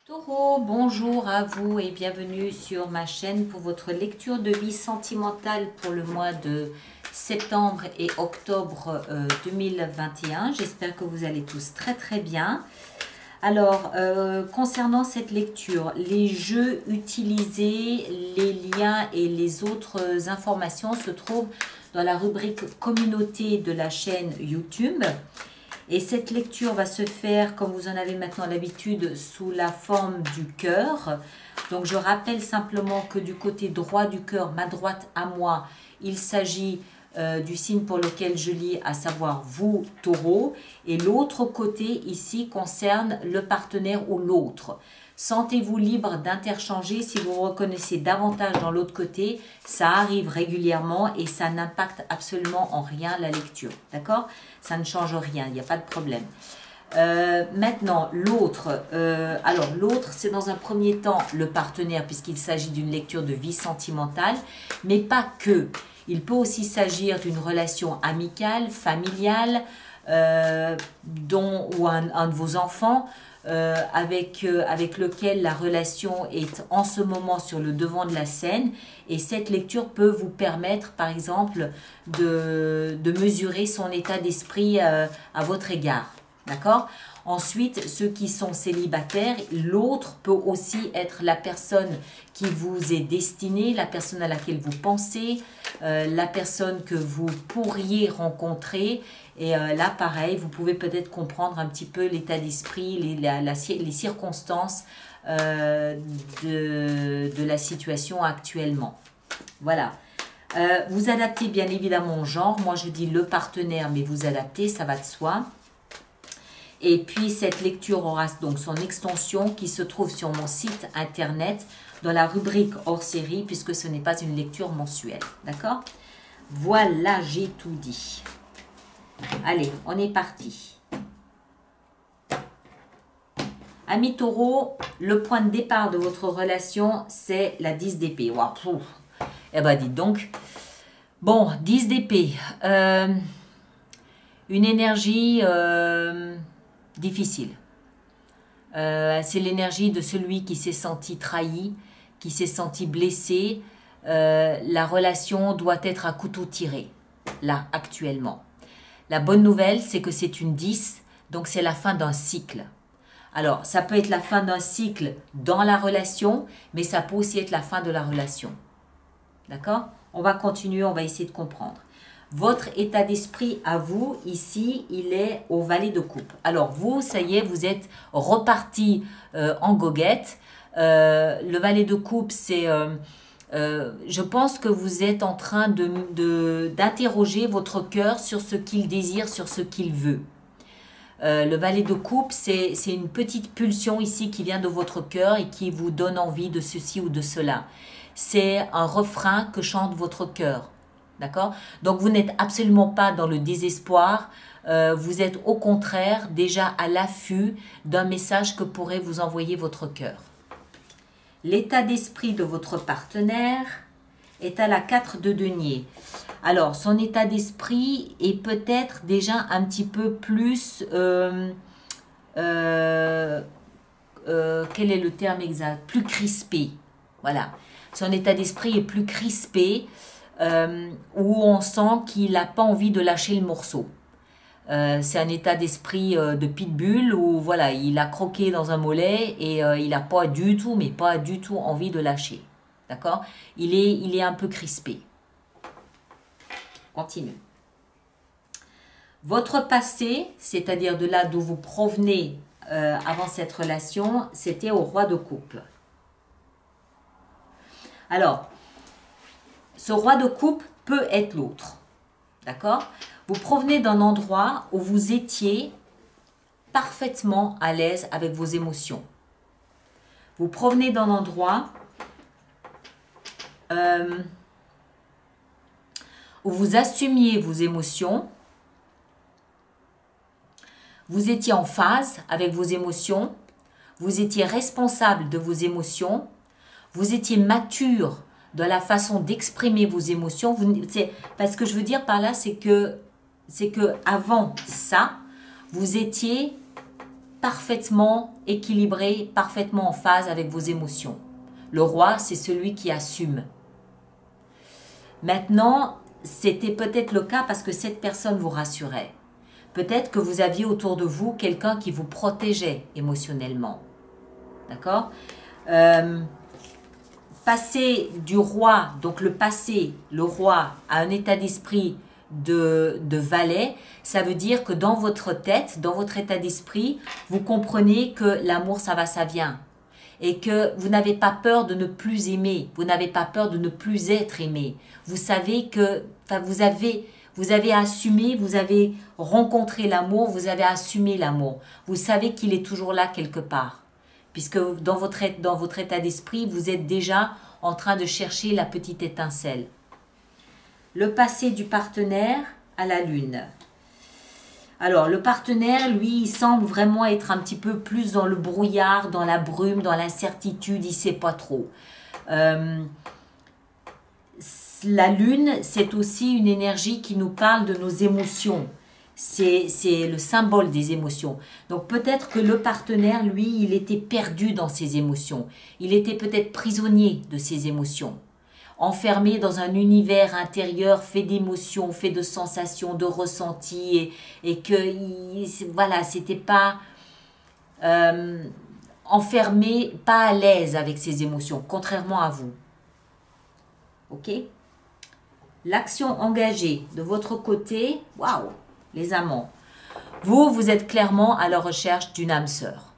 Taureau, bonjour à vous et bienvenue sur ma chaîne pour votre lecture de vie sentimentale pour le mois de septembre et octobre 2021. J'espère que vous allez tous très bien. Alors, concernant cette lecture, les jeux utilisés, les liens et les autres informations se trouvent dans la rubrique communauté de la chaîne YouTube. Et cette lecture va se faire, comme vous en avez maintenant l'habitude, sous la forme du cœur. Donc je rappelle simplement que du côté droit du cœur, ma droite à moi, il s'agit du signe pour lequel je lis, à savoir vous, Taureau. Et l'autre côté ici concerne le partenaire ou l'autre. Sentez-vous libre d'interchanger si vous reconnaissez davantage dans l'autre côté. Ça arrive régulièrement et ça n'impacte absolument en rien la lecture. D'accord? Ça ne change rien, il n'y a pas de problème. Maintenant, l'autre. Alors, l'autre, c'est dans un premier temps le partenaire puisqu'il s'agit d'une lecture de vie sentimentale, mais pas que. Il peut aussi s'agir d'une relation amicale, familiale, ou un de vos enfants, avec lequel la relation est en ce moment sur le devant de la scène. Et cette lecture peut vous permettre, par exemple, de mesurer son état d'esprit à votre égard. D'accord ? Ensuite, ceux qui sont célibataires, l'autre peut aussi être la personne qui vous est destinée, la personne à laquelle vous pensez, la personne que vous pourriez rencontrer. Et là, pareil, vous pouvez peut-être comprendre un petit peu l'état d'esprit, les circonstances de la situation actuellement. Voilà. Vous adaptez bien évidemment au genre. Moi, je dis le partenaire, mais vous adaptez, ça va de soi. Et puis, cette lecture aura donc son extension qui se trouve sur mon site internet dans la rubrique hors série, puisque ce n'est pas une lecture mensuelle. D'accord? Voilà, j'ai tout dit. Allez, on est parti. Ami Taureau, le point de départ de votre relation, c'est la 10 d'épée. Waouh. Eh bien, dites donc. Bon, 10 d'épée. Une énergie difficile. C'est l'énergie de celui qui s'est senti trahi, qui s'est senti blessé. La relation doit être à couteau tiré, là, actuellement. La bonne nouvelle, c'est que c'est une 10, donc c'est la fin d'un cycle. Alors, ça peut être la fin d'un cycle dans la relation, mais ça peut aussi être la fin de la relation. D'accord? On va continuer, on va essayer de comprendre. Votre état d'esprit à vous, ici, il est au valet de coupe. Alors, vous, ça y est, vous êtes reparti en goguette. Le valet de coupe, c'est... je pense que vous êtes en train d'interroger votre cœur sur ce qu'il désire, sur ce qu'il veut. Le valet de coupe, c'est une petite pulsion ici qui vient de votre cœur et qui vous donne envie de ceci ou de cela. C'est un refrain que chante votre cœur. D'accord? Donc, vous n'êtes absolument pas dans le désespoir. Vous êtes au contraire déjà à l'affût d'un message que pourrait vous envoyer votre cœur. L'état d'esprit de votre partenaire est à la 4 de denier. Alors, son état d'esprit est peut-être déjà un petit peu plus... quel est le terme exact? Plus crispé. Voilà. Son état d'esprit est plus crispé, où on sent qu'il n'a pas envie de lâcher le morceau. C'est un état d'esprit de pitbull où voilà, il a croqué dans un mollet et il n'a pas du tout, mais pas du tout envie de lâcher. D'accord? Il est un peu crispé. Continue. Votre passé, c'est-à-dire de là d'où vous provenez avant cette relation, c'était au roi de coupe. Alors, ce roi de coupe peut être l'autre. D'accord? Vous provenez d'un endroit où vous étiez parfaitement à l'aise avec vos émotions. Vous provenez d'un endroit où vous assumiez vos émotions. Vous étiez en phase avec vos émotions. Vous étiez responsable de vos émotions. Vous étiez mature dans la façon d'exprimer vos émotions. Parce que je veux dire par là, c'est que avant ça, vous étiez parfaitement équilibré, parfaitement en phase avec vos émotions. Le roi, c'est celui qui assume. Maintenant, c'était peut-être le cas parce que cette personne vous rassurait. Peut-être que vous aviez autour de vous quelqu'un qui vous protégeait émotionnellement. D'accord? Passer du roi, donc le passé, le roi, à un état d'esprit de valet, ça veut dire que dans votre tête, dans votre état d'esprit, vous comprenez que l'amour, ça va, ça vient. Et que vous n'avez pas peur de ne plus aimer, vous n'avez pas peur de ne plus être aimé. Vous savez que vous avez assumé, vous avez rencontré l'amour, vous avez assumé l'amour. Vous savez qu'il est toujours là quelque part. Puisque dans votre état d'esprit, vous êtes déjà en train de chercher la petite étincelle. Le passé du partenaire à la lune. Alors, le partenaire, lui, il semble vraiment être un petit peu plus dans le brouillard, dans la brume, dans l'incertitude, il ne sait pas trop. La lune, c'est aussi une énergie qui nous parle de nos émotions. C'est le symbole des émotions. Donc, peut-être que le partenaire, lui, il était perdu dans ses émotions. Il était peut-être prisonnier de ses émotions. Enfermé dans un univers intérieur fait d'émotions, fait de sensations, de ressentis, et que voilà, c'était pas enfermé, pas à l'aise avec ses émotions, contrairement à vous. Ok? L'action engagée de votre côté, waouh, les amants. Vous êtes clairement à la recherche d'une âme sœur.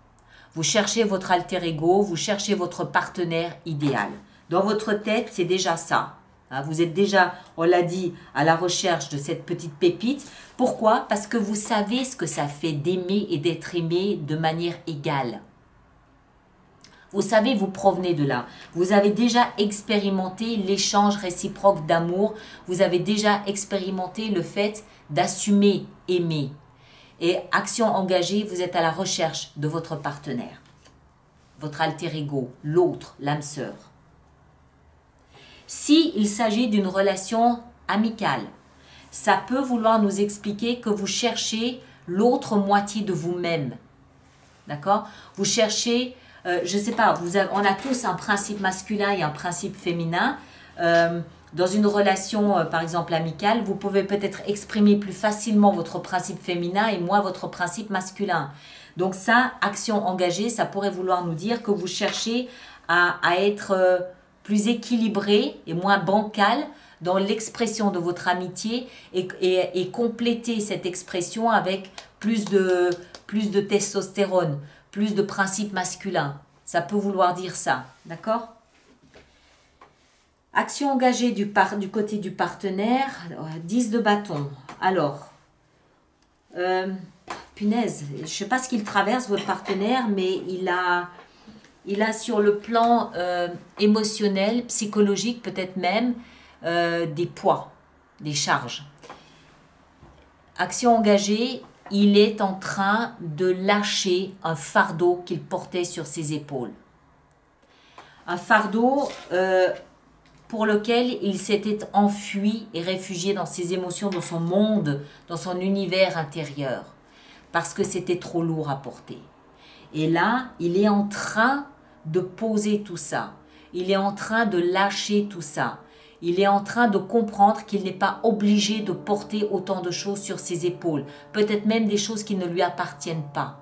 Vous cherchez votre alter ego, vous cherchez votre partenaire idéal. Dans votre tête, c'est déjà ça. Vous êtes déjà, on l'a dit, à la recherche de cette petite pépite. Pourquoi? Parce que vous savez ce que ça fait d'aimer et d'être aimé de manière égale. Vous savez, vous provenez de là. Vous avez déjà expérimenté l'échange réciproque d'amour. Vous avez déjà expérimenté le fait d'assumer, aimer. Et action engagée, vous êtes à la recherche de votre partenaire. Votre alter ego, l'autre, l'âme sœur. S'il s'agit d'une relation amicale, ça peut vouloir nous expliquer que vous cherchez l'autre moitié de vous-même. D'accord? Vous cherchez, je ne sais pas, on a tous un principe masculin et un principe féminin. Dans une relation, par exemple, amicale, vous pouvez peut-être exprimer plus facilement votre principe féminin et moins votre principe masculin. Donc ça, action engagée, ça pourrait vouloir nous dire que vous cherchez à être plus équilibré et moins bancal dans l'expression de votre amitié et compléter cette expression avec plus de testostérone, plus de principes masculins. Ça peut vouloir dire ça, d'accord? Action engagée du côté du partenaire, 10 de bâton. Alors, punaise, je ne sais pas ce qu'il traverse, votre partenaire, mais il a sur le plan émotionnel, psychologique peut-être même, des poids, des charges. Action engagée, il est en train de lâcher un fardeau qu'il portait sur ses épaules. Un fardeau pour lequel il s'était enfui et réfugié dans ses émotions, dans son monde, dans son univers intérieur, parce que c'était trop lourd à porter. Et là, il est en train de poser tout ça. Il est en train de lâcher tout ça. Il est en train de comprendre qu'il n'est pas obligé de porter autant de choses sur ses épaules. Peut-être même des choses qui ne lui appartiennent pas.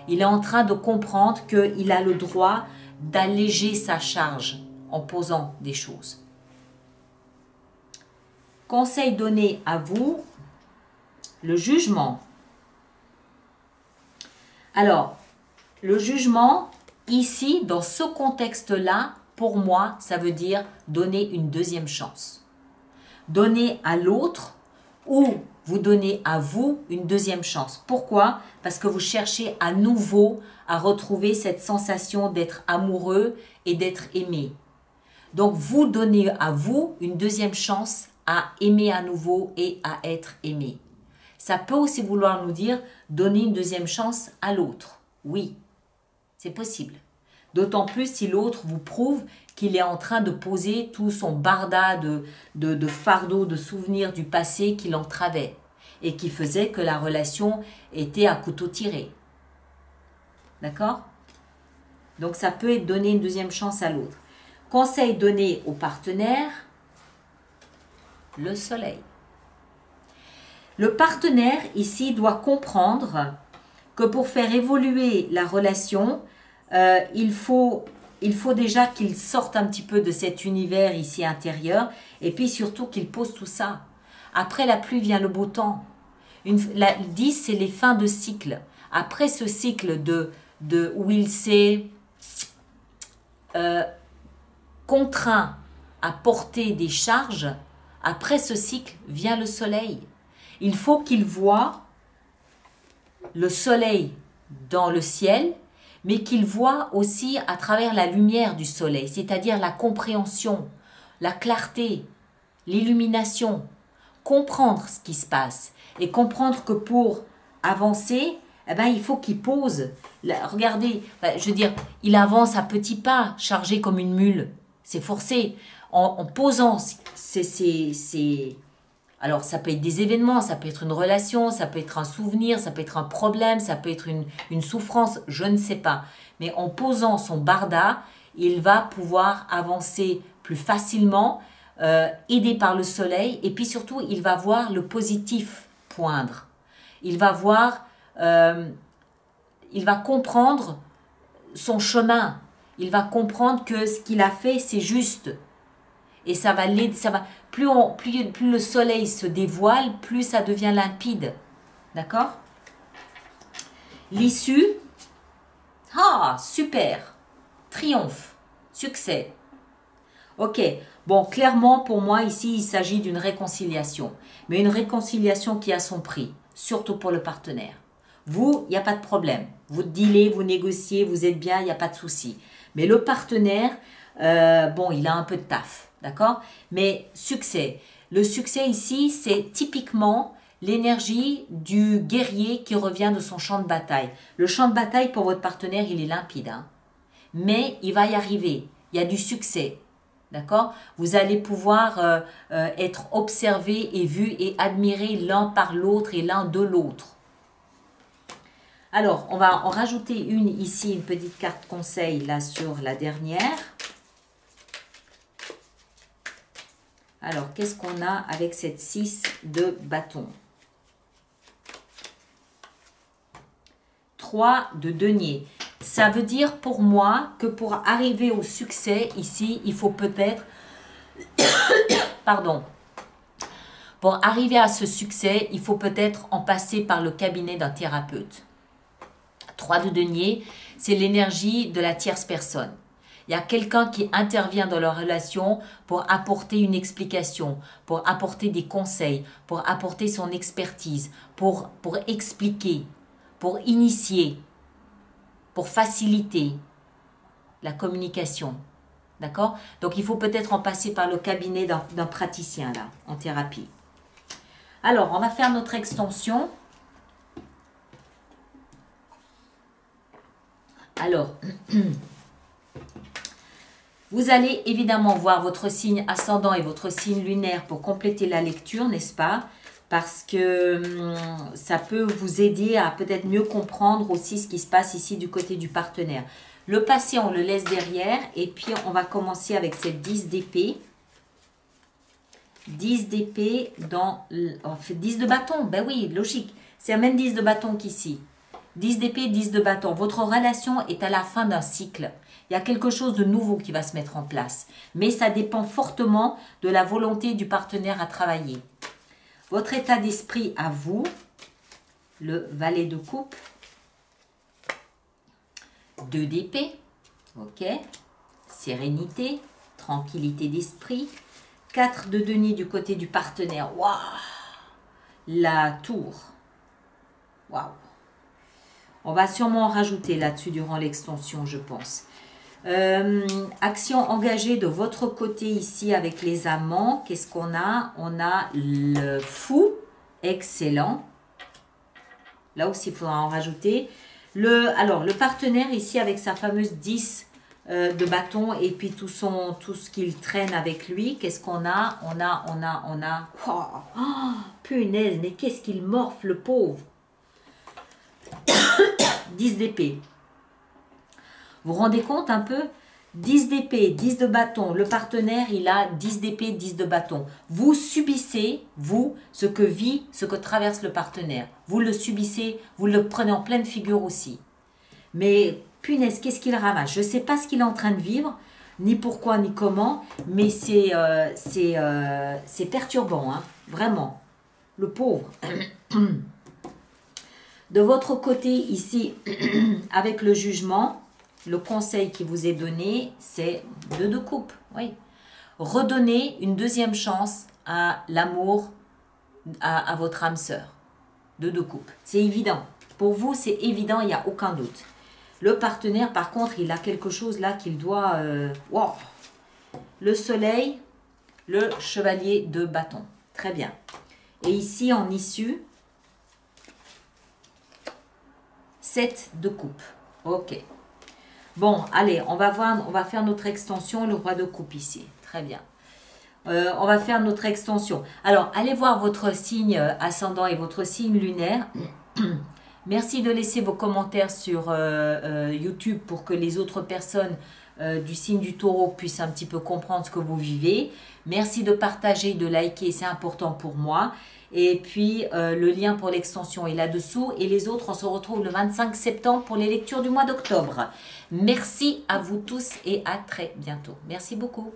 Il est en train de comprendre qu'il a le droit d'alléger sa charge en posant des choses. Conseil donné à vous, le jugement. Alors, le jugement, ici, dans ce contexte-là, pour moi, ça veut dire donner une deuxième chance. Donner à l'autre ou vous donnez à vous une deuxième chance. Pourquoi? Parce que vous cherchez à nouveau à retrouver cette sensation d'être amoureux et d'être aimé. Donc, vous donnez à vous une deuxième chance à aimer à nouveau et à être aimé. Ça peut aussi vouloir nous dire donner une deuxième chance à l'autre. Oui, c'est possible. D'autant plus si l'autre vous prouve qu'il est en train de poser tout son barda de fardeau, de souvenirs du passé qui l'entravait et qui faisait que la relation était à couteau tiré. D'accord? Donc, ça peut être donner une deuxième chance à l'autre. Conseil donné au partenaire, le soleil. Le partenaire, ici, doit comprendre que pour faire évoluer la relation, il faut déjà qu'il sorte un petit peu de cet univers ici intérieur et puis surtout qu'il pose tout ça. Après la pluie vient le beau temps. La 10, c'est les fins de cycle. Après ce cycle où il s'est contraint à porter des charges, après ce cycle vient le soleil. Il faut qu'il voie le soleil dans le ciel, mais qu'il voit aussi à travers la lumière du soleil, c'est-à-dire la compréhension, la clarté, l'illumination, comprendre ce qui se passe et comprendre que pour avancer, eh ben, il faut qu'il pose. Regardez, je veux dire, il avance à petits pas, chargé comme une mule. C'est forcé. En posant alors, ça peut être des événements, ça peut être une relation, ça peut être un souvenir, ça peut être un problème, ça peut être une souffrance, je ne sais pas. Mais en posant son barda, il va pouvoir avancer plus facilement, aidé par le soleil. Et puis surtout, il va voir le positif poindre. Il va voir, il va comprendre son chemin. Il va comprendre que ce qu'il a fait, c'est juste. Et ça va l'aider, plus le soleil se dévoile, plus ça devient limpide. D'accord? L'issue, ah, super, triomphe, succès. Ok, bon, clairement, pour moi, ici, il s'agit d'une réconciliation. Mais une réconciliation qui a son prix, surtout pour le partenaire. Vous, il n'y a pas de problème. Vous dealez, vous négociez, vous êtes bien, il n'y a pas de souci. Mais le partenaire, bon, il a un peu de taf. D'accord? Mais succès. Le succès ici, c'est typiquement l'énergie du guerrier qui revient de son champ de bataille. Le champ de bataille pour votre partenaire, il est limpide. Hein? Mais il va y arriver. Il y a du succès. D'accord? Vous allez pouvoir être observé et vu et admiré l'un par l'autre et l'un de l'autre. Alors, on va en rajouter une ici, une petite carte conseil là sur la dernière. Alors, qu'est-ce qu'on a avec cette 6 de bâton? 3 de denier. Ça veut dire pour moi que pour arriver au succès, ici, il faut peut-être... Pardon. Pour arriver à ce succès, il faut peut-être en passer par le cabinet d'un thérapeute. 3 de denier, c'est l'énergie de la tierce personne. Il y a quelqu'un qui intervient dans leur relation pour apporter une explication, pour apporter des conseils, pour apporter son expertise, pour expliquer, pour initier, pour faciliter la communication. D'accord? Donc, il faut peut-être en passer par le cabinet d'un praticien, là, en thérapie. Alors, on va faire notre extension. Alors... Vous allez évidemment voir votre signe ascendant et votre signe lunaire pour compléter la lecture, n'est-ce pas? Parce que ça peut vous aider à peut-être mieux comprendre aussi ce qui se passe ici du côté du partenaire. Le passé, on le laisse derrière et puis on va commencer avec cette 10 d'épée. 10 d'épée dans... On fait 10 de bâton, ben oui, logique. C'est la même 10 de bâton qu'ici. 10 d'épée, 10 de bâton. Votre relation est à la fin d'un cycle. Il y a quelque chose de nouveau qui va se mettre en place. Mais ça dépend fortement de la volonté du partenaire à travailler. Votre état d'esprit à vous, le valet de coupe, 2 d'épée, ok, sérénité, tranquillité d'esprit, 4 de denier du côté du partenaire, waouh, la tour, waouh. On va sûrement en rajouter là-dessus durant l'extension, je pense. Action engagée de votre côté ici avec les amants. Qu'est-ce qu'on a? On a le fou. Excellent. Là aussi, il faudra en rajouter. Alors, le partenaire ici avec sa fameuse 10 de bâton et puis tout ce qu'il traîne avec lui. Qu'est-ce qu'on a? On a... Oh, punaise, mais qu'est-ce qu'il morfle, le pauvre. 10 d'épée. Vous vous rendez compte un peu? 10 d'épée, 10 de bâton. Le partenaire, il a 10 d'épée, 10 de bâton. Vous subissez, vous, ce que vit, ce que traverse le partenaire. Vous le subissez, vous le prenez en pleine figure aussi. Mais punaise, qu'est-ce qu'il ramasse? Je ne sais pas ce qu'il est en train de vivre, ni pourquoi, ni comment, mais c'est perturbant, hein, vraiment. Le pauvre. De votre côté, ici, avec le jugement, le conseil qui vous est donné, c'est 2 de coupe. Oui. Redonnez une deuxième chance à l'amour, à votre âme sœur. 2 de coupe. C'est évident. Pour vous, c'est évident, il n'y a aucun doute. Le partenaire, par contre, il a quelque chose là qu'il doit... wow. Le soleil, le chevalier de bâton. Très bien. Et ici, en issue, 7 de coupe. Ok. Bon, allez, on va faire notre extension, le roi de coupe ici. Très bien. On va faire notre extension. Alors, allez voir votre signe ascendant et votre signe lunaire. Merci de laisser vos commentaires sur YouTube pour que les autres personnes du signe du taureau puissent un petit peu comprendre ce que vous vivez. Merci de partager, de liker, c'est important pour moi. Et puis, le lien pour l'extension est là-dessous. Et les autres, on se retrouve le 25 septembre pour les lectures du mois d'octobre. Merci à vous tous et à très bientôt. Merci beaucoup.